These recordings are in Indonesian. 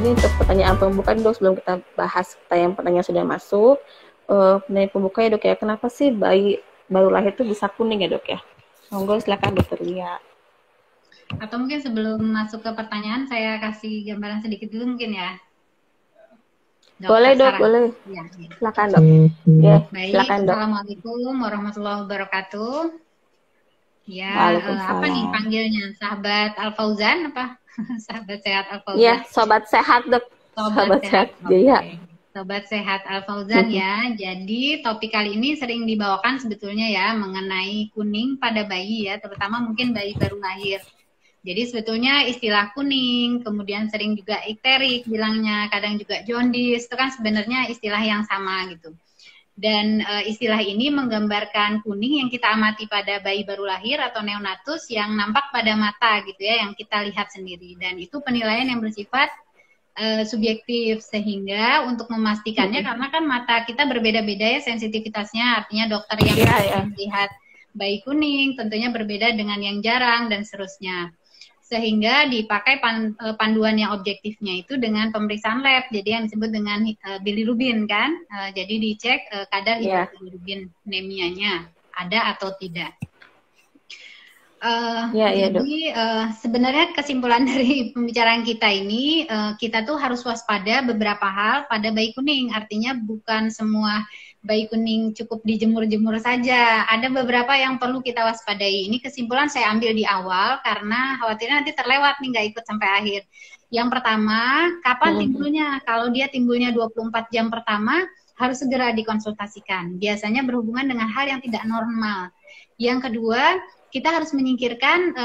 ini untuk pertanyaan pembuka dok, sebelum kita bahas pertanyaan sudah masuk. Pertanyaan pembuka ya dok ya, kenapa sih bayi baru lahir itu bisa kuning ya dok ya? Monggo silakan dokter Lia. Atau mungkin sebelum masuk ke pertanyaan, saya kasih gambaran sedikit dulu mungkin ya. Boleh dok, boleh. Ya. Silakan dok. Ya, baik, silakan dok. Assalamualaikum warahmatullahi wabarakatuh. Ya, apa nih panggilnya? Sahabat Al Fauzan apa? Sahabat sehat Al Fauzan. Iya, sobat sehat dok. Sobat sehat. Iya. Sobat sehat Al Fauzan ya. Jadi topik kali ini sering dibawakan sebetulnya ya mengenai kuning pada bayi ya, terutama mungkin bayi baru lahir. Jadi sebetulnya istilah kuning, kemudian sering juga ikterik bilangnya, kadang juga jaundice, itu kan sebenarnya istilah yang sama gitu. Dan istilah ini menggambarkan kuning yang kita amati pada bayi baru lahir atau neonatus yang nampak pada mata gitu ya, yang kita lihat sendiri. Dan itu penilaian yang bersifat subjektif, sehingga untuk memastikannya karena kan mata kita berbeda-beda ya sensitivitasnya, artinya dokter yang melihat bayi kuning tentunya berbeda dengan yang jarang dan seterusnya. Sehingga dipakai panduan yang objektifnya itu dengan pemeriksaan lab, jadi yang disebut dengan bilirubin kan, jadi dicek kadar bilirubin anemianya ada atau tidak. Jadi sebenarnya kesimpulan dari pembicaraan kita ini, kita tuh harus waspada beberapa hal pada bayi kuning, artinya bukan semua bayi kuning cukup dijemur-jemur saja. Ada beberapa yang perlu kita waspadai. Ini kesimpulan saya ambil di awal karena khawatirnya nanti terlewat nih, nggak ikut sampai akhir. Yang pertama, kapan timbulnya? Kalau dia timbulnya 24 jam pertama, harus segera dikonsultasikan. Biasanya berhubungan dengan hal yang tidak normal. Yang kedua, kita harus menyingkirkan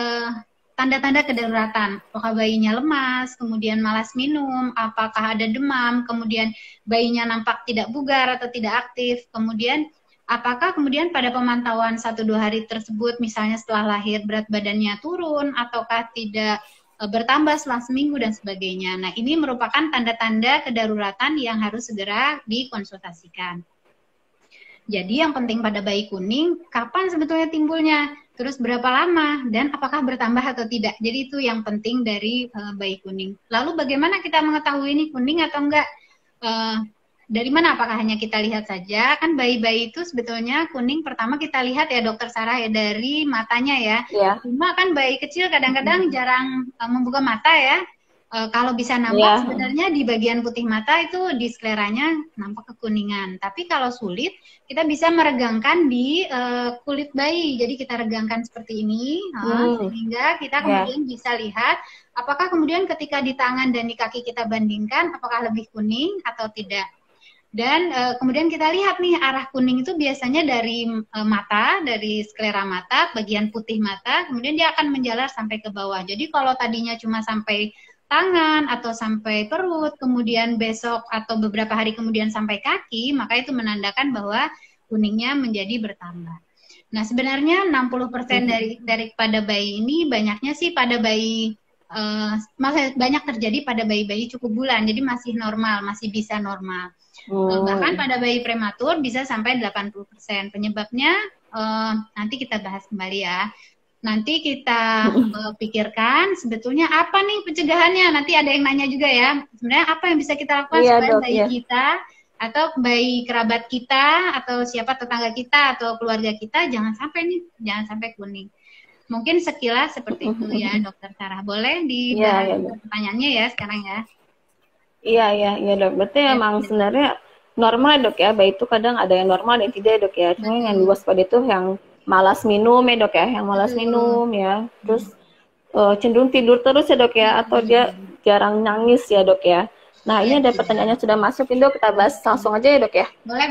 tanda-tanda kedaruratan, apakah bayinya lemas, kemudian malas minum, apakah ada demam, kemudian bayinya nampak tidak bugar atau tidak aktif, kemudian apakah kemudian pada pemantauan 1-2 hari tersebut, misalnya setelah lahir berat badannya turun, ataukah tidak bertambah setelah seminggu dan sebagainya. Nah, ini merupakan tanda-tanda kedaruratan yang harus segera dikonsultasikan. Jadi yang penting pada bayi kuning, kapan sebetulnya timbulnya? Terus berapa lama, dan apakah bertambah atau tidak. Jadi itu yang penting dari bayi kuning. Lalu bagaimana kita mengetahui ini kuning atau enggak? Dari mana? Apakah hanya kita lihat saja? Kan bayi-bayi itu sebetulnya kuning pertama kita lihat ya dokter Sarah ya, dari matanya ya. Cuma kan bayi kecil kadang-kadang jarang membuka mata ya. Kalau bisa nampak sebenarnya di bagian putih mata itu di skleranya nampak kekuningan. Tapi kalau sulit, kita bisa meregangkan di kulit bayi. Jadi kita regangkan seperti ini, sehingga kita kemudian bisa lihat apakah kemudian ketika di tangan dan di kaki kita bandingkan, apakah lebih kuning atau tidak. Dan kemudian kita lihat nih arah kuning itu biasanya dari mata, dari sklera mata, bagian putih mata, kemudian dia akan menjalar sampai ke bawah. Jadi kalau tadinya cuma sampai tangan atau sampai perut, kemudian besok atau beberapa hari kemudian sampai kaki, maka itu menandakan bahwa kuningnya menjadi bertambah. Nah, sebenarnya 60% dari pada bayi ini banyaknya sih pada bayi banyak terjadi pada bayi-bayi cukup bulan, jadi masih normal, masih bisa normal. Bahkan pada bayi prematur bisa sampai 80%. Penyebabnya nanti kita bahas kembali ya. Nanti kita pikirkan sebetulnya apa nih pencegahannya. Nanti ada yang nanya juga ya, sebenarnya apa yang bisa kita lakukan supaya bayi kita atau bayi kerabat kita atau siapa tetangga kita atau keluarga kita jangan sampai kuning. Mungkin sekilas seperti itu ya dokter Sarah. Boleh dibahas pertanyaannya ya sekarang ya. Iya dok. Berarti memang sebenarnya normal dok ya, bayi itu kadang ada yang normal dan tidak dok ya. Cuma yang diwaspadai itu yang malas minum ya dok ya, yang malas minum ya, terus cenderung tidur terus ya dok ya, atau dia jarang nangis ya dok ya. Nah ini ada pertanyaannya sudah masuk dok, kita bahas langsung aja ya dok ya. Boleh.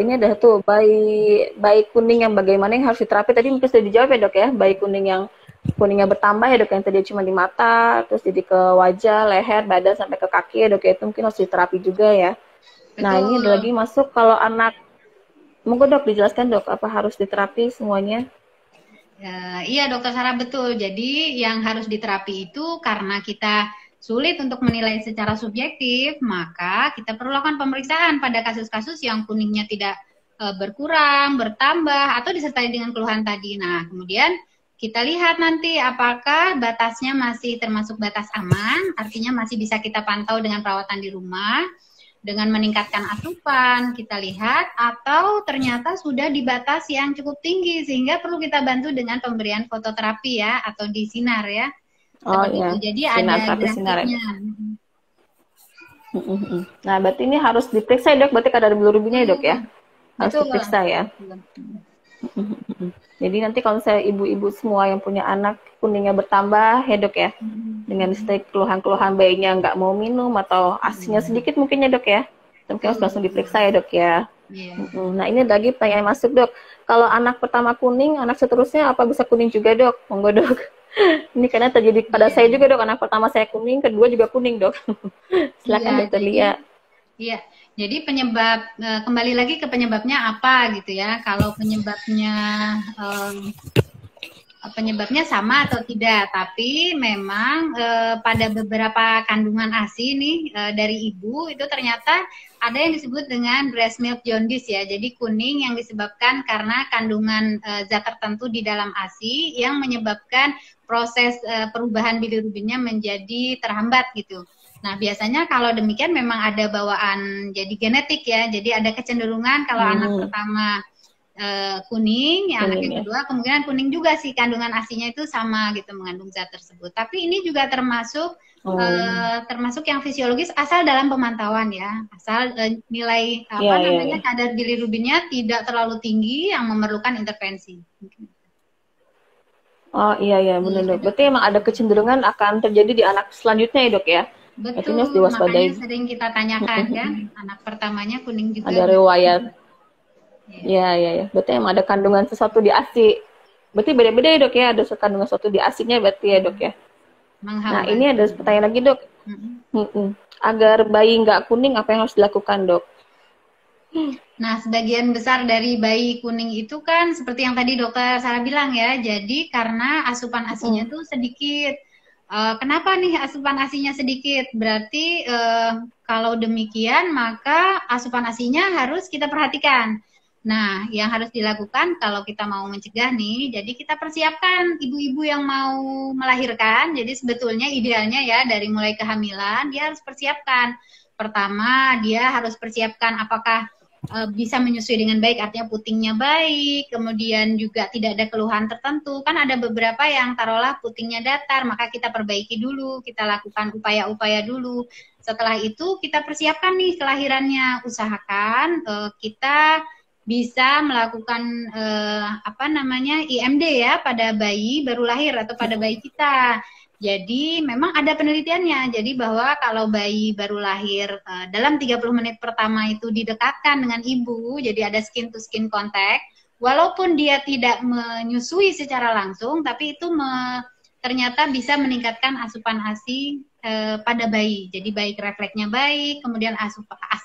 Ini ada tuh bayi kuning yang bagaimana yang harus diterapi, tadi mungkin sudah dijawab ya dok ya, bayi kuning yang kuningnya bertambah ya dok, yang tadi cuma di mata, terus jadi ke wajah, leher, badan sampai ke kaki ya dok ya, itu mungkin harus diterapi juga ya. Nah ini ada lagi masuk kalau anak. Monggo dok, dijelaskan dok, apa harus diterapi semuanya? Iya dokter Sarah, betul. Jadi yang harus diterapi itu karena kita sulit untuk menilai secara subjektif, maka kita perlu lakukan pemeriksaan pada kasus-kasus yang kuningnya tidak berkurang, bertambah, atau disertai dengan keluhan tadi. Nah, kemudian kita lihat nanti apakah batasnya masih termasuk batas aman, artinya masih bisa kita pantau dengan perawatan di rumah, dengan meningkatkan asupan, kita lihat, atau ternyata sudah di batas yang cukup tinggi, sehingga perlu kita bantu dengan pemberian fototerapi ya, atau di sinar ya. Oh Seperti iya, itu. Jadi sinar, ada terapi sinar ya. grafiknya. Nah, berarti ini harus diperiksa ya dok, berarti kadar bilirubinnya ya dok ya? Harus Betul. diperiksa ya? Jadi nanti kalau misalnya ibu-ibu semua yang punya anak kuningnya bertambah ya dok ya, dengan setiap keluhan-keluhan bayinya nggak mau minum atau asinya sedikit mungkin ya dok ya, mungkin harus langsung diperiksa ya dok ya. Nah ini lagi pertanyaan masuk dok, kalau anak pertama kuning, anak seterusnya apa bisa kuning juga dok? Monggo dok. Ini karena terjadi pada saya juga dok, anak pertama saya kuning, kedua juga kuning dok. Silakan dokter Lia. Iya, jadi penyebab kembali lagi ke penyebabnya apa gitu ya. Kalau penyebabnya sama atau tidak, tapi memang pada beberapa kandungan ASI nih dari ibu itu ternyata ada yang disebut dengan breast milk jaundice ya. Jadi kuning yang disebabkan karena kandungan zat tertentu di dalam ASI yang menyebabkan proses perubahan bilirubinnya menjadi terhambat gitu. Nah, biasanya kalau demikian memang ada bawaan jadi genetik ya. Jadi ada kecenderungan kalau anak pertama kuning, anak yang kedua kemungkinan kuning juga sih, kandungan ASI-nya itu sama gitu, mengandung zat tersebut. Tapi ini juga termasuk termasuk yang fisiologis asal dalam pemantauan ya. Asal nilai kadar bilirubinnya tidak terlalu tinggi yang memerlukan intervensi. Oh iya benar dok. Berarti emang ada kecenderungan akan terjadi di anak selanjutnya ya dok ya? Betul, makanya sering kita tanyakan kan, anak pertamanya kuning juga. Ada riwayat. Iya. Berarti emang ada kandungan sesuatu di ASI. Berarti beda-beda ya dok ya, ada kandungan sesuatu di ASI-nya berarti ya dok ya. Nah ini ada pertanyaan lagi dok. Agar bayi nggak kuning, apa yang harus dilakukan dok? Nah, sebagian besar dari bayi kuning itu kan seperti yang tadi dokter Sarah bilang ya, jadi karena asupan ASI-nya tuh sedikit. Kenapa nih asupan ASI-nya sedikit? Berarti kalau demikian maka asupan ASI-nya harus kita perhatikan. Nah, yang harus dilakukan kalau kita mau mencegah nih, jadi kita persiapkan ibu-ibu yang mau melahirkan. Jadi sebetulnya idealnya ya dari mulai kehamilan dia harus persiapkan. Pertama, dia harus persiapkan apakah bisa menyusui dengan baik, artinya putingnya baik, kemudian juga tidak ada keluhan tertentu. Kan ada beberapa yang taruhlah putingnya datar, maka kita perbaiki dulu, kita lakukan upaya-upaya dulu. Setelah itu kita persiapkan nih kelahirannya, usahakan kita bisa melakukan IMD ya pada bayi baru lahir atau pada bayi kita. Jadi memang ada penelitiannya, jadi bahwa kalau bayi baru lahir dalam 30 menit pertama itu didekatkan dengan ibu, jadi ada skin to skin contact, walaupun dia tidak menyusui secara langsung, tapi itu ternyata bisa meningkatkan asupan ASI pada bayi. Jadi baik refleksnya baik, kemudian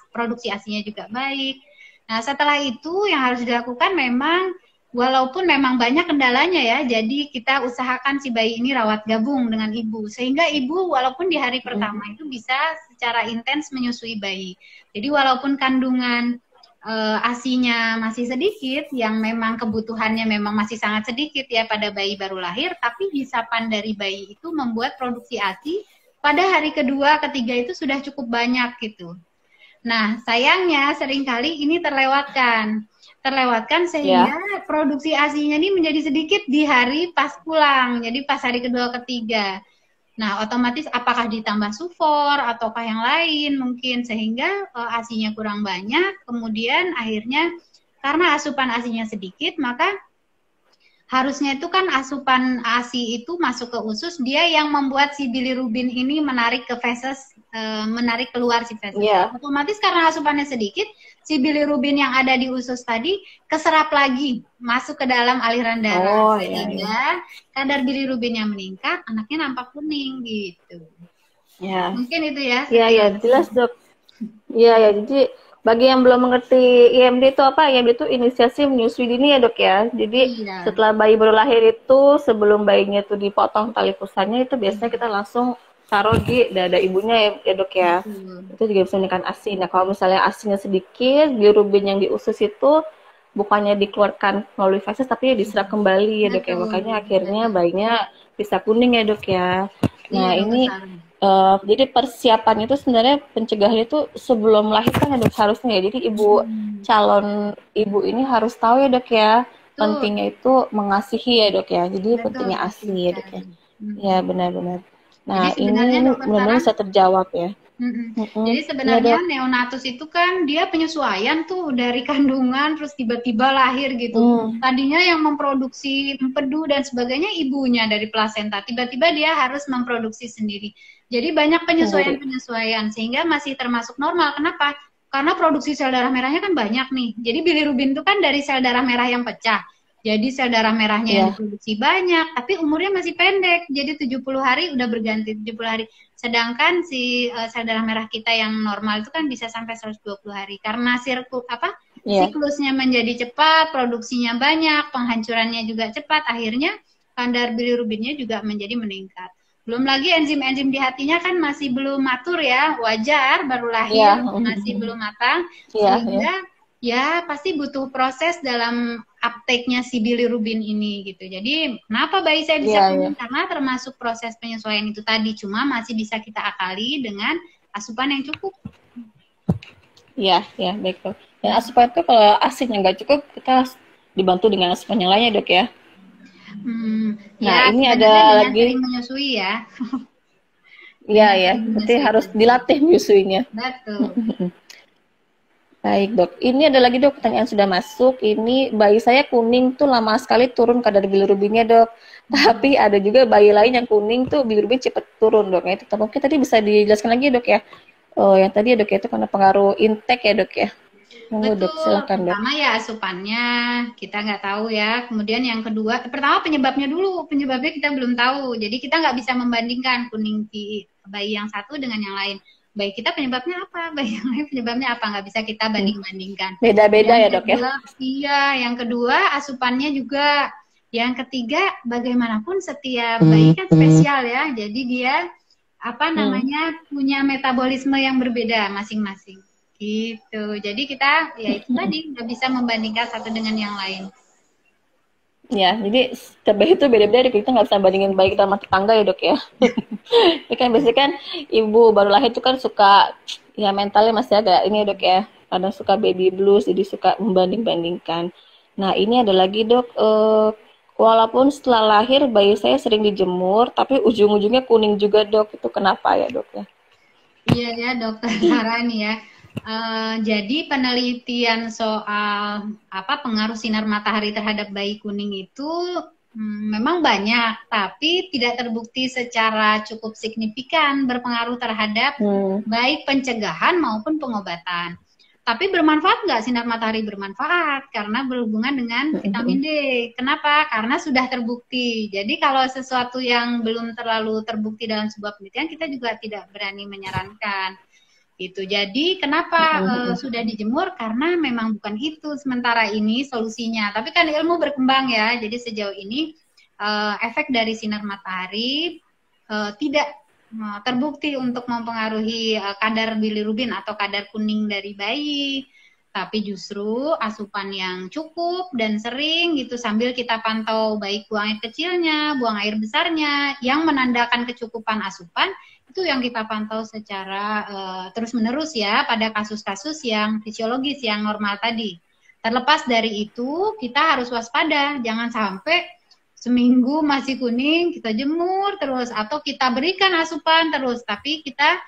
produksi ASI-nya juga baik. Nah setelah itu yang harus dilakukan memang walaupun memang banyak kendalanya ya, jadi kita usahakan si bayi ini rawat gabung dengan ibu, sehingga ibu walaupun di hari pertama itu bisa secara intens menyusui bayi. Jadi walaupun kandungan ASI-nya masih sedikit, yang memang kebutuhannya memang masih sangat sedikit ya pada bayi baru lahir, tapi hisapan dari bayi itu membuat produksi ASI pada hari kedua, ketiga itu sudah cukup banyak gitu. Nah sayangnya seringkali ini terlewatkan sehingga produksi ASI-nya ini menjadi sedikit di hari pas pulang, jadi pas hari kedua ketiga. Nah otomatis apakah ditambah sufor ataukah yang lain mungkin, sehingga ASI-nya kurang banyak, kemudian akhirnya karena asupan ASI-nya sedikit, maka harusnya itu kan asupan ASI itu masuk ke usus, dia yang membuat si bilirubin ini menarik ke feses, menarik keluar si feses. Otomatis karena asupannya sedikit, si bilirubin yang ada di usus tadi keserap lagi masuk ke dalam aliran darah, sehingga kadar bilirubinnya meningkat, anaknya nampak kuning gitu. Mungkin itu ya. Iya jelas dok. Iya jadi bagi yang belum mengerti IMD itu apa, IMD itu inisiasi menyusui dini ya dok ya. Jadi setelah bayi baru lahir itu, sebelum bayinya itu dipotong tali pusarnya, itu biasanya kita langsung taruh di dada ibunya ya dok ya. Itu juga bisa meningkatkan ASI. Nah kalau misalnya ASI-nya sedikit, bilirubin yang di usus itu bukannya dikeluarkan melalui feses tapi diserap kembali ya dok ya. Makanya akhirnya bayinya bisa kuning ya dok ya. Nah ini jadi persiapannya itu sebenarnya pencegahan itu sebelum melahirkan ya dok harusnya ya. Jadi calon ibu ini harus tahu ya dok ya. Pentingnya itu mengasihi ya dok ya. Jadi pentingnya ASI ya dok ya. Ya benar-benar. Nah ini benar-benar bisa terjawab ya. Jadi sebenarnya neonatus itu kan dia penyesuaian tuh dari kandungan terus tiba-tiba lahir gitu. Tadinya yang memproduksi empedu dan sebagainya ibunya dari plasenta, tiba-tiba dia harus memproduksi sendiri. Jadi banyak penyesuaian-penyesuaian sehingga masih termasuk normal. Kenapa? Karena produksi sel darah merahnya kan banyak nih. Jadi bilirubin itu kan dari sel darah merah yang pecah. Jadi sel darah merahnya yang diproduksi banyak, tapi umurnya masih pendek. Jadi 70 hari udah berganti 70 hari. Sedangkan si sel darah merah kita yang normal itu kan bisa sampai 120 hari. Karena siklusnya menjadi cepat, produksinya banyak, penghancurannya juga cepat, akhirnya kadar bilirubinnya juga menjadi meningkat. Belum lagi enzim-enzim di hatinya kan masih belum matur ya, wajar, baru lahir, masih belum matang. Sehingga ya pasti butuh proses dalam uptake-nya si bilirubin ini gitu. Jadi kenapa bayi saya bisa kuning? Karena termasuk proses penyesuaian itu tadi, cuma masih bisa kita akali dengan asupan yang cukup. Iya, baik dok. Dan asupan itu kalau ASInya nggak cukup, kita dibantu dengan asupan yang lainnya dok ya. Nah ini ada lagi sering menyusui ya. Iya, berarti harus dilatih menyusuinya. Betul. Baik dok, ini ada lagi dok pertanyaan sudah masuk. Ini bayi saya kuning tuh lama sekali turun kadar bilirubinnya dok. Tapi ada juga bayi lain yang kuning tuh bilirubin cepat turun dok. Itu mungkin tadi bisa dijelaskan lagi dok ya. Yang tadi ya dok ya itu karena pengaruh intake ya dok ya. Betul, dok, silakan dok. Pertama ya asupannya kita nggak tahu ya. Kemudian yang kedua, pertama penyebabnya dulu. Penyebabnya kita belum tahu. Jadi kita nggak bisa membandingkan kuning di bayi yang satu dengan yang lain. Bayi kita penyebabnya apa, bayi yang lain penyebabnya apa, nggak bisa kita banding-bandingkan. Beda-beda ya dok ya. Iya, yang kedua asupannya juga. Yang ketiga bagaimanapun setiap bayi kan spesial ya, jadi dia punya metabolisme yang berbeda masing-masing. Gitu, jadi kita ya itu tadi nggak bisa membandingkan satu dengan yang lain. Ya, jadi setiap bayi itu beda-beda, kita nggak bisa bandingin bayi kita sama tetangga ya dok ya. Ini kan biasanya kan ibu baru lahir itu kan suka ya mentalnya masih agak ini ya dok ya, kadang suka baby blues, jadi suka membanding-bandingkan. Nah ini ada lagi dok, walaupun setelah lahir bayi saya sering dijemur, tapi ujung-ujungnya kuning juga dok, itu kenapa ya dok ya? Iya ya dokter Sarah nih ya. Jadi penelitian soal pengaruh sinar matahari terhadap bayi kuning itu memang banyak, tapi tidak terbukti secara cukup signifikan berpengaruh terhadap baik pencegahan maupun pengobatan. Tapi bermanfaat nggak sinar matahari? Bermanfaat karena berhubungan dengan vitamin D. Kenapa? Karena sudah terbukti. Jadi kalau sesuatu yang belum terlalu terbukti dalam sebuah penelitian, kita juga tidak berani menyarankan. Gitu. Jadi kenapa sudah dijemur? Karena memang bukan itu sementara ini solusinya. Tapi kan ilmu berkembang ya. Jadi sejauh ini efek dari sinar matahari tidak terbukti untuk mempengaruhi kadar bilirubin atau kadar kuning dari bayi. Tapi justru asupan yang cukup dan sering gitu sambil kita pantau baik buang air kecilnya, buang air besarnya, yang menandakan kecukupan asupan itu yang kita pantau secara terus-menerus ya pada kasus-kasus yang fisiologis yang normal tadi. Terlepas dari itu, kita harus waspada, jangan sampai seminggu masih kuning, kita jemur terus, atau kita berikan asupan terus, tapi kita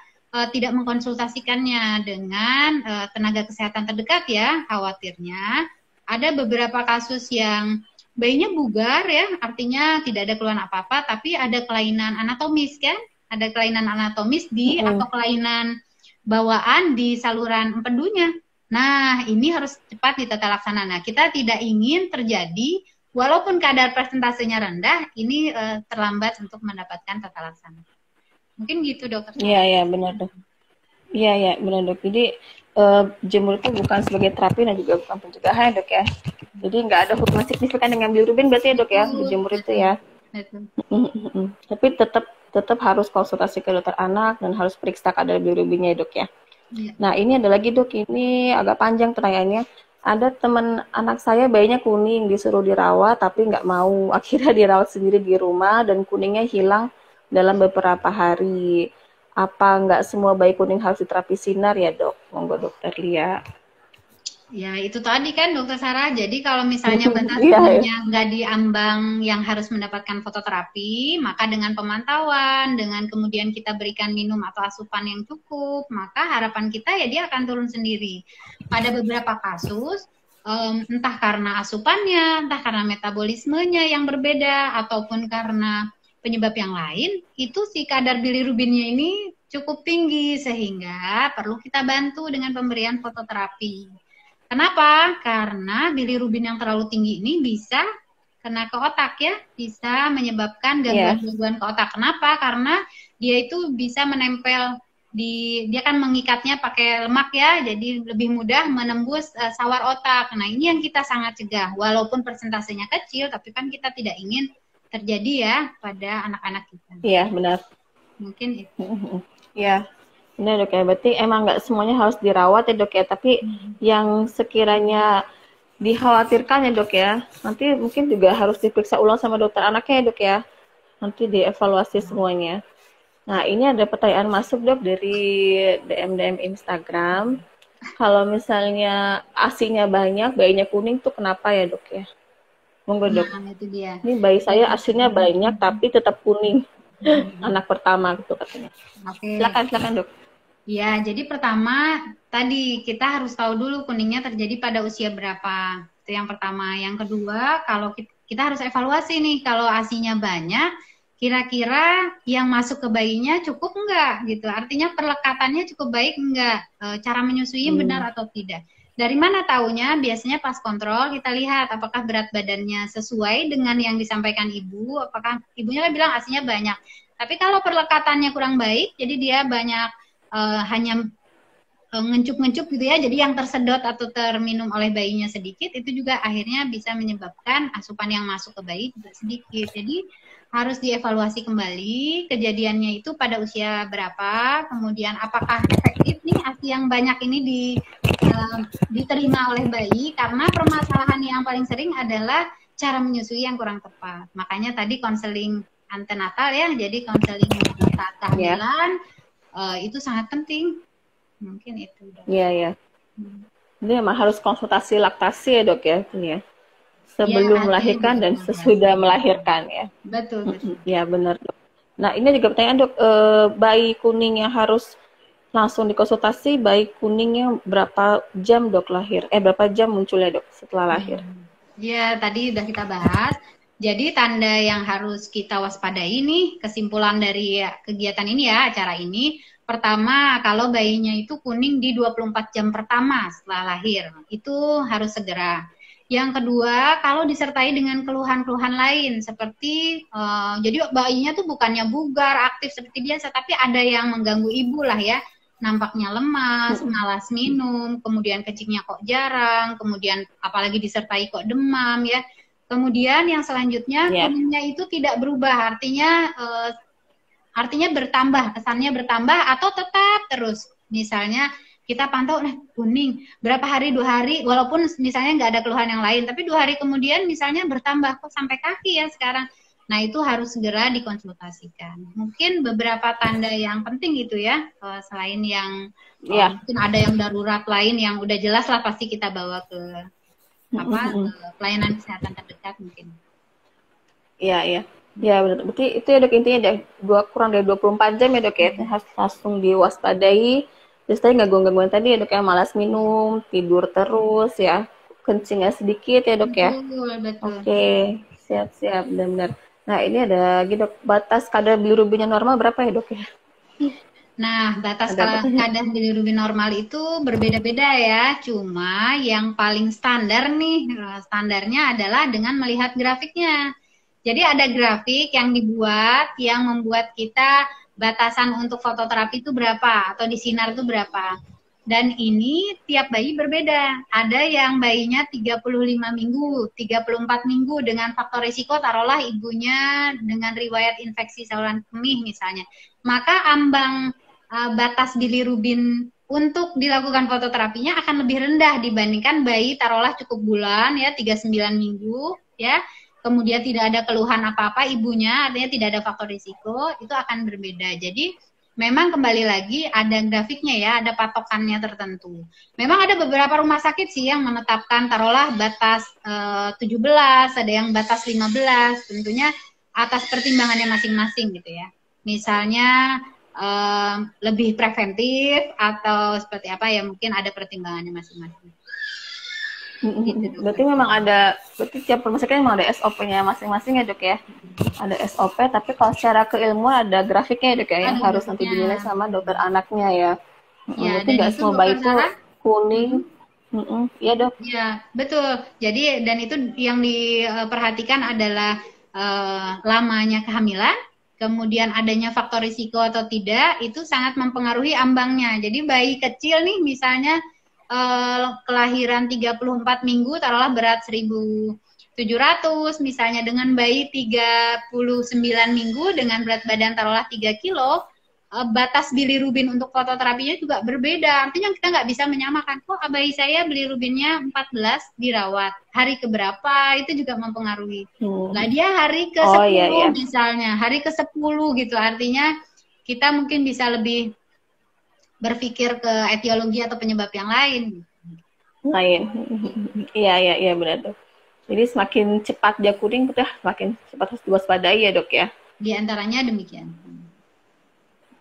tidak mengkonsultasikannya dengan tenaga kesehatan terdekat ya, khawatirnya. Ada beberapa kasus yang bayinya bugar ya, artinya tidak ada keluhan apa-apa, tapi ada kelainan anatomis kan, ada kelainan anatomis di atau kelainan bawaan di saluran empedunya. Nah, ini harus cepat ditata laksana. Nah, kita tidak ingin terjadi, walaupun kadar persentasenya rendah, ini terlambat untuk mendapatkan tata laksana. Mungkin gitu dokter. Iya, benar dok. Iya, benar dok. Jadi jemur itu bukan sebagai terapi dan juga bukan pencegahan dok ya. Jadi nggak ada hubungan signifikan dengan bilirubin berarti ya dok ya, jemur itu ya. Tapi tetap harus konsultasi ke dokter anak dan harus periksa kadar bilirubinnya dok ya. Nah ini ada lagi dok, ini agak panjang pertanyaannya. Ada teman anak saya bayinya kuning, disuruh dirawat tapi nggak mau. Akhirnya dirawat sendiri di rumah dan kuningnya hilang dalam beberapa hari. Apa nggak semua bayi kuning harus diterapi sinar ya dok? Monggo dokter Lia. Ya, itu tadi kan Dokter Sarah. Jadi kalau misalnya batas Iya, ya. umurnya nggak diambang yang harus mendapatkan fototerapi, maka dengan pemantauan, dengan kemudian kita berikan minum atau asupan yang cukup, maka harapan kita ya dia akan turun sendiri. Pada beberapa kasus, entah karena asupannya, entah karena metabolismenya yang berbeda, ataupun karena penyebab yang lain, itu si kadar bilirubinnya ini cukup tinggi sehingga perlu kita bantu dengan pemberian fototerapi. Kenapa? Karena bilirubin yang terlalu tinggi ini bisa kena ke otak ya, bisa menyebabkan gangguan-gangguan ke otak. Kenapa? Karena dia itu bisa menempel dia kan mengikatnya pakai lemak ya, jadi lebih mudah menembus sawar otak. Nah, ini yang kita sangat cegah. Walaupun persentasenya kecil, tapi kan kita tidak ingin terjadi ya pada anak-anak kita. Iya, benar. Mungkin itu. Iya. Benar dok ya, berarti emang nggak semuanya harus dirawat ya dok ya, tapi yang sekiranya dikhawatirkan ya dok ya, nanti mungkin juga harus diperiksa ulang sama dokter anaknya ya dok ya, nanti dievaluasi semuanya. Nah ini ada pertanyaan masuk dok dari DM Instagram, kalau misalnya ASINya banyak, bayinya kuning tuh kenapa ya dok ya? Monggo dok. Nah, itu dia. Ini bayi saya ASINnya banyak tapi tetap kuning, anak pertama gitu katanya. Oke. Silakan dok. Ya, jadi pertama tadi kita harus tahu dulu kuningnya terjadi pada usia berapa. Itu yang pertama. Yang kedua, kalau kita harus evaluasi nih, kalau ASINya banyak, kira-kira yang masuk ke bayinya cukup enggak gitu. Artinya perlekatannya cukup baik enggak? Cara menyusui benar atau tidak. Dari mana taunya? Biasanya pas kontrol kita lihat apakah berat badannya sesuai dengan yang disampaikan ibu, apakah ibunya kan bilang ASINnya banyak. Tapi kalau perlekatannya kurang baik, jadi dia banyak hanya ngencup-ngencup gitu ya, jadi yang tersedot atau terminum oleh bayinya sedikit, itu juga akhirnya bisa menyebabkan asupan yang masuk ke bayi juga sedikit. Jadi harus dievaluasi kembali kejadiannya itu pada usia berapa, kemudian apakah efektif nih ASI yang banyak ini diterima oleh bayi, karena permasalahan yang paling sering adalah cara menyusui yang kurang tepat. Makanya tadi konseling antenatal ya, jadi konseling saat kehamilan itu sangat penting. Mungkin itu. Iya. Ini memang harus konsultasi laktasi ya dok ya, ini ya. Sebelum melahirkan dan sesudah melahirkan ya. Betul. Ya benar dok. Nah ini juga pertanyaan dok, bayi kuning yang harus langsung dikonsultasi, bayi kuningnya berapa jam dok lahir? Berapa jam munculnya dok setelah lahir? Ya tadi udah kita bahas. Jadi tanda yang harus kita waspadai nih, kesimpulan dari kegiatan ini ya, acara ini, pertama kalau bayinya itu kuning di 24 jam pertama setelah lahir, itu harus segera. Yang kedua, kalau disertai dengan keluhan-keluhan lain, seperti, jadi bayinya tuh bukannya bugar, aktif seperti biasa, tapi ada yang mengganggu ibu lah ya, nampaknya lemas, malas minum, kemudian kencingnya kok jarang, kemudian apalagi disertai kok demam ya. Kemudian yang selanjutnya kuningnya itu tidak berubah, artinya bertambah, kesannya bertambah atau tetap terus. Misalnya kita pantau, kuning berapa hari, 2 hari, walaupun misalnya nggak ada keluhan yang lain, tapi 2 hari kemudian misalnya bertambah kok sampai kaki ya sekarang. Nah itu harus segera dikonsultasikan. Mungkin beberapa tanda yang penting gitu ya, selain yang mungkin ada yang darurat lain yang udah jelas lah pasti kita bawa ke pelayanan kesehatan terdekat mungkin. Iya. Ya benar. Berarti itu ya dok intinya kurang dari 24 jam ya dok ya, harus langsung diwaspadai. Terus tadi gangguan tadi ya dok ya, malas minum, tidur terus ya, kencingnya sedikit ya dok ya. Betul. Oke, siap benar. Nah ini ada lagi dok, batas kadar bilirubinnya normal berapa ya dok ya? Nah, batas kadar bilirubin normal itu berbeda-beda ya. Cuma yang paling standarnya adalah dengan melihat grafiknya. Jadi ada grafik yang dibuat yang membuat kita batasan untuk fototerapi itu berapa atau di sinar itu berapa. Dan ini tiap bayi berbeda. Ada yang bayinya 35 minggu, 34 minggu dengan faktor risiko taruhlah ibunya dengan riwayat infeksi saluran kemih misalnya. Maka ambang batas bilirubin untuk dilakukan fototerapinya akan lebih rendah dibandingkan bayi taruhlah cukup bulan ya 39 minggu ya, kemudian tidak ada keluhan apa-apa ibunya, artinya tidak ada faktor risiko, itu akan berbeda. Jadi memang kembali lagi ada grafiknya ya, ada patokannya tertentu. Memang ada beberapa rumah sakit sih yang menetapkan taruhlah batas 17, ada yang batas 15, tentunya atas pertimbangannya masing-masing gitu ya. Misalnya lebih preventif atau seperti apa ya, mungkin ada pertimbangannya masing-masing. Gitu, berarti memang ada, berarti tiap rumah sakit memang ada SOP-nya masing-masing ya dok ya? Ada SOP, tapi kalau secara keilmuan ada grafiknya ya dok ya, yang harus nanti dinilai sama dokter anaknya ya. Ya, berarti nggak semua bayi itu kuning. Iya dok. Ya, betul. Jadi dan itu yang diperhatikan adalah lamanya kehamilan, kemudian adanya faktor risiko atau tidak, itu sangat mempengaruhi ambangnya. Jadi bayi kecil nih misalnya kelahiran 34 minggu, taruhlah berat 1.700, misalnya dengan bayi 39 minggu dengan berat badan taruhlah 3 kilo, batas bilirubin untuk fototerapinya juga berbeda. Artinya kita nggak bisa menyamakan, kok bayi saya bilirubinnya 14 dirawat, hari keberapa itu juga mempengaruhi. Nah dia hari ke 10 misalnya, hari ke 10 gitu, artinya kita mungkin bisa lebih berpikir ke etiologi atau penyebab yang lain. Iya benar dok. Jadi semakin cepat dia kuning, udah semakin cepat harus diwaspadai ya dok ya. Di antaranya demikian.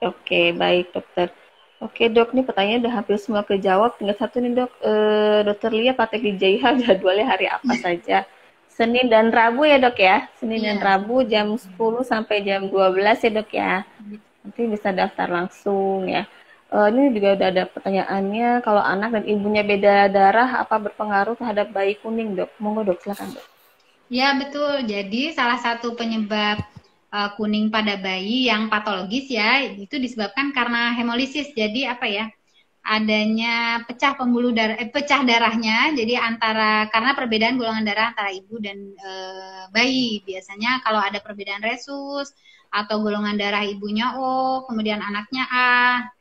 Oke, baik dokter. Oke dok, nih pertanyaan udah hampir semua kejawab. Tinggal satu nih dok, dokter Lia praktek di JIH jadwalnya hari apa saja? Senin dan Rabu ya dok ya? Senin dan Rabu jam 10 sampai jam 12 ya dok ya? Nanti bisa daftar langsung ya. Ini juga udah ada pertanyaannya, kalau anak dan ibunya beda darah, apa berpengaruh terhadap bayi kuning dok? Monggo dok, silakan dok. Ya betul, jadi salah satu penyebab kuning pada bayi yang patologis ya, itu disebabkan karena hemolisis. Jadi apa ya, adanya pecah darahnya. Jadi karena perbedaan golongan darah antara ibu dan bayi. Biasanya kalau ada perbedaan resus atau golongan darah ibunya O, kemudian anaknya A,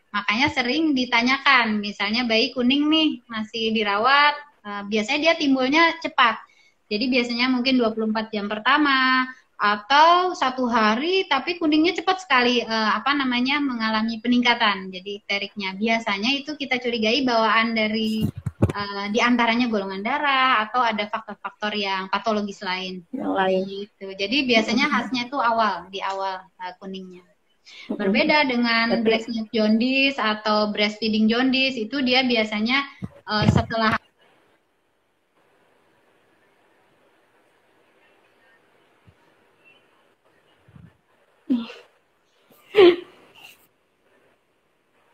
makanya sering ditanyakan, misalnya bayi kuning nih masih dirawat, biasanya dia timbulnya cepat. Jadi biasanya mungkin 24 jam pertama atau 1 hari, tapi kuningnya cepat sekali mengalami peningkatan. Jadi teriknya biasanya itu kita curigai bawaan dari di antaranya golongan darah atau ada faktor-faktor yang patologis lain. Gitu. Jadi biasanya khasnya itu di awal kuningnya. Berbeda dengan breast milk jaundice atau breastfeeding jaundice, itu dia biasanya setelah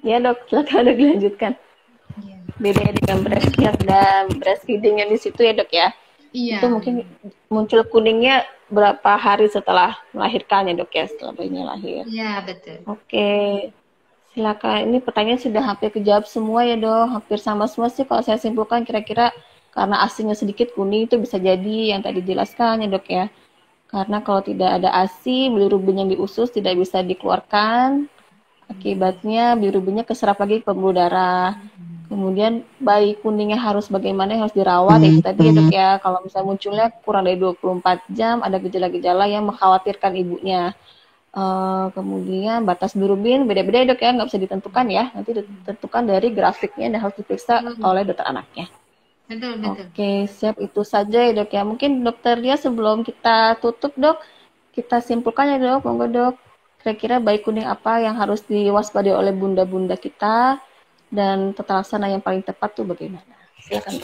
Ya dok, silakan dok dilanjutkan. Bedanya dengan breast milk dan breastfeeding yang di situ ya dok ya? Iya. Itu mungkin muncul kuningnya berapa hari setelah melahirkannya dok ya, setelah bayinya lahir. Iya betul. Oke, silakan. Ini pertanyaan sudah hampir kejawab semua ya dok, hampir sama semua sih kalau saya simpulkan, kira-kira karena ASI-nya sedikit kuning itu bisa jadi yang tadi dijelaskan ya dok ya. Karena kalau tidak ada ASI, bilirubin yang di usus tidak bisa dikeluarkan. Akibatnya bilirubinnya keserap lagi ke pembuluh darah. Kemudian bayi kuningnya harus bagaimana, harus dirawat ya tadi ya dok ya. Kalau misalnya munculnya kurang dari 24 jam, ada gejala-gejala yang mengkhawatirkan ibunya. Kemudian batas bilirubin beda-beda ya dok ya, nggak bisa ditentukan ya. Nanti ditentukan dari grafiknya dan harus diperiksa oleh dokter anaknya. Betul. Oke, siap, itu saja ya dok ya. Mungkin dokter Lia sebelum kita tutup dok, kita simpulkan ya dok, monggo dok. Kira-kira bayi kuning apa yang harus diwaspadai oleh bunda-bunda kita dan tata laksana yang paling tepat tuh bagaimana? Silakan.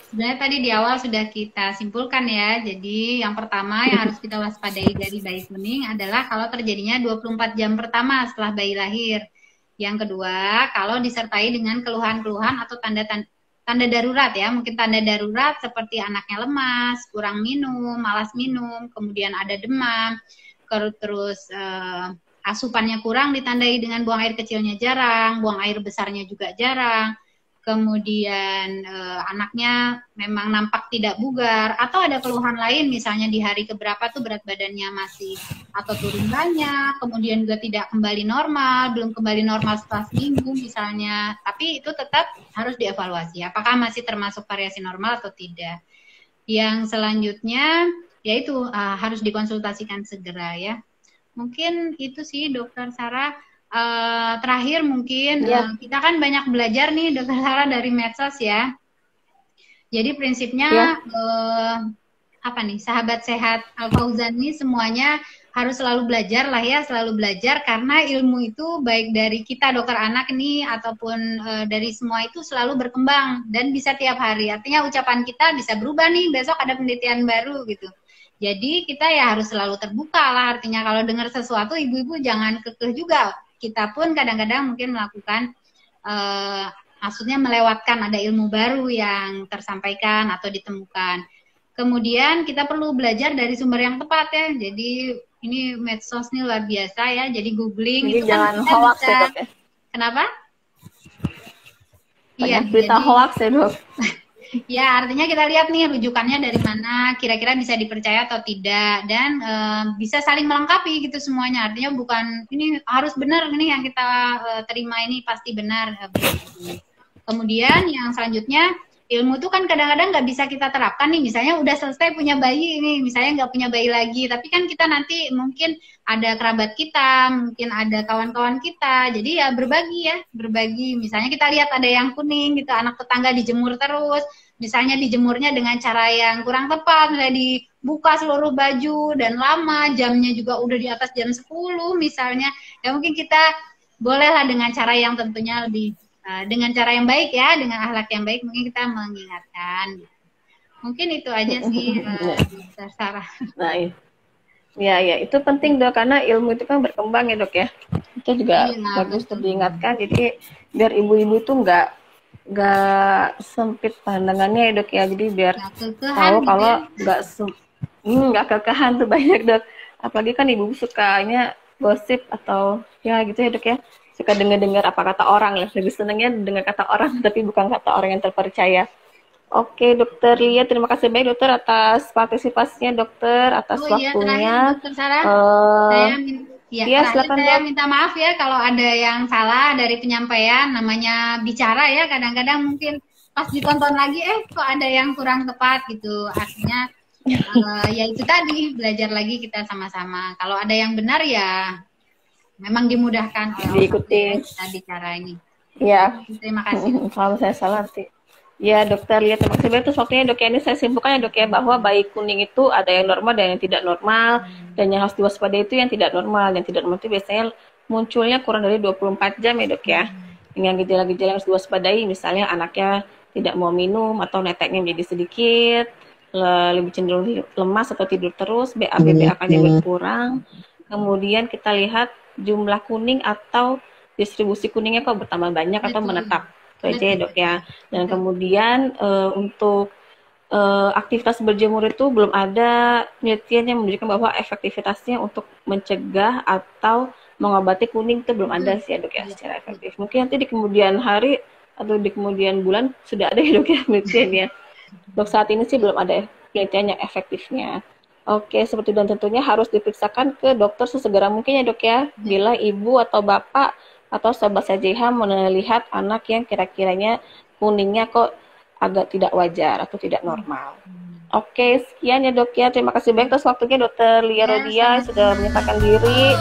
Sebenarnya tadi di awal sudah kita simpulkan ya. Jadi yang pertama yang harus kita waspadai dari bayi kuning adalah kalau terjadinya 24 jam pertama setelah bayi lahir. Yang kedua, kalau disertai dengan keluhan-keluhan atau tanda darurat ya. Mungkin tanda darurat seperti anaknya lemas, kurang minum, malas minum, kemudian ada demam, terus asupannya kurang ditandai dengan buang air kecilnya jarang, buang air besarnya juga jarang. kemudian anaknya memang nampak tidak bugar, atau ada keluhan lain misalnya di hari keberapa tuh berat badannya masih atau turun banyak, kemudian juga tidak kembali normal, belum kembali normal setelah seminggu misalnya, tapi itu tetap harus dievaluasi apakah masih termasuk variasi normal atau tidak. Yang selanjutnya yaitu harus dikonsultasikan segera ya. Mungkin itu sih Dokter Sarah. Terakhir mungkin kita kan banyak belajar nih Dokter Sarah dari medsos ya. Jadi prinsipnya apa nih, sahabat sehat Al Fauzan nih semuanya harus selalu belajar lah ya, selalu belajar, karena ilmu itu baik dari kita dokter anak nih ataupun dari semua itu selalu berkembang dan bisa tiap hari. Artinya ucapan kita bisa berubah nih, besok ada penelitian baru gitu. Jadi kita ya harus selalu terbuka lah, artinya kalau dengar sesuatu ibu-ibu jangan kekeh juga. Kita pun kadang-kadang mungkin melakukan maksudnya melewatkan ada ilmu baru yang tersampaikan atau ditemukan. Kemudian kita perlu belajar dari sumber yang tepat ya. Jadi ini medsos nih luar biasa ya. Jadi googling jadi itu jangan kan hoax bisa. ya Dok ya. Kenapa? Iya, berita hoax ya Dok. Ya, artinya kita lihat nih rujukannya dari mana, kira-kira bisa dipercaya atau tidak, dan bisa saling melengkapi gitu semuanya. Artinya bukan ini harus benar, ini yang kita terima ini pasti benar. Kemudian yang selanjutnya, ilmu itu kan kadang-kadang nggak bisa kita terapkan nih. Misalnya udah selesai punya bayi ini, misalnya nggak punya bayi lagi, tapi kan kita nanti mungkin ada kerabat kita, mungkin ada kawan-kawan kita, jadi ya berbagi. Misalnya kita lihat ada yang kuning gitu, anak tetangga dijemur terus, misalnya dijemurnya dengan cara yang kurang tepat, misalnya dibuka seluruh baju dan lama, jamnya juga udah di atas jam 10 misalnya, ya mungkin kita bolehlah dengan cara yang tentunya lebih, dengan cara yang baik ya, dengan akhlak yang baik, mungkin kita mengingatkan. Mungkin itu aja sih, Sarah. Nah, ya, itu penting Dok, karena ilmu itu kan berkembang ya Dok ya. Itu juga bagus untuk diingatkan, jadi biar ibu-ibu itu nggak sempit pandangannya ya Dok ya. Jadi biar tahu kalau nggak kekahan tuh banyak Dok. Apalagi kan ibu sukanya gosip atau ya gitu ya Dok ya. Suka dengar apa kata orang ya. Lebih senangnya dengar kata orang tapi bukan kata orang yang terpercaya. Oke, Dokter Lia, terima kasih banyak Dokter atas partisipasinya Dokter, atas waktunya. Dokter Sarah, saya minta maaf ya kalau ada yang salah dari penyampaian, namanya bicara ya, kadang-kadang mungkin pas ditonton lagi kok ada yang kurang tepat gitu. Artinya ya itu tadi, belajar lagi kita sama-sama. Kalau ada yang benar ya memang dimudahkan oleh diikuti kita bicara ini. Ya. Terima kasih. Kalau saya salah nanti. Ya Dokter Lia, terima kasih banyak. Terus waktunya Dok ya, ini saya simpulkan ya Dok ya, bahwa bayi kuning itu ada yang normal dan yang tidak normal, dan yang harus diwaspadai itu yang tidak normal. Yang tidak normal itu biasanya munculnya kurang dari 24 jam ya Dok ya. Dengan gejala-gejala yang harus diwaspadai, misalnya anaknya tidak mau minum atau neteknya menjadi sedikit, lebih cenderung lemas atau tidur terus, BAB-BAK-nya berkurang. Kemudian kita lihat jumlah kuning atau distribusi kuningnya kok bertambah banyak atau menetap. Itu aja ya Dok ya. Dan kemudian untuk aktivitas berjemur itu belum ada penelitian yang menunjukkan bahwa efektivitasnya untuk mencegah atau mengobati kuning itu belum ada sih ya Dok ya secara efektif. Mungkin nanti di kemudian hari atau di kemudian bulan sudah ada ya Dok ya penelitiannya. Dok saat ini sih belum ada penelitian yang efektifnya. Oke, seperti itu, dan tentunya harus diperiksakan ke dokter sesegera mungkin ya Dok ya. Bila ibu atau bapak atau sahabat SJH melihat anak yang kira-kiranya kuningnya kok agak tidak wajar atau tidak normal. Oke, sekian ya Dok ya. Terima kasih banyak atas waktunya Dokter Lia Rodia sudah menyatakan diri.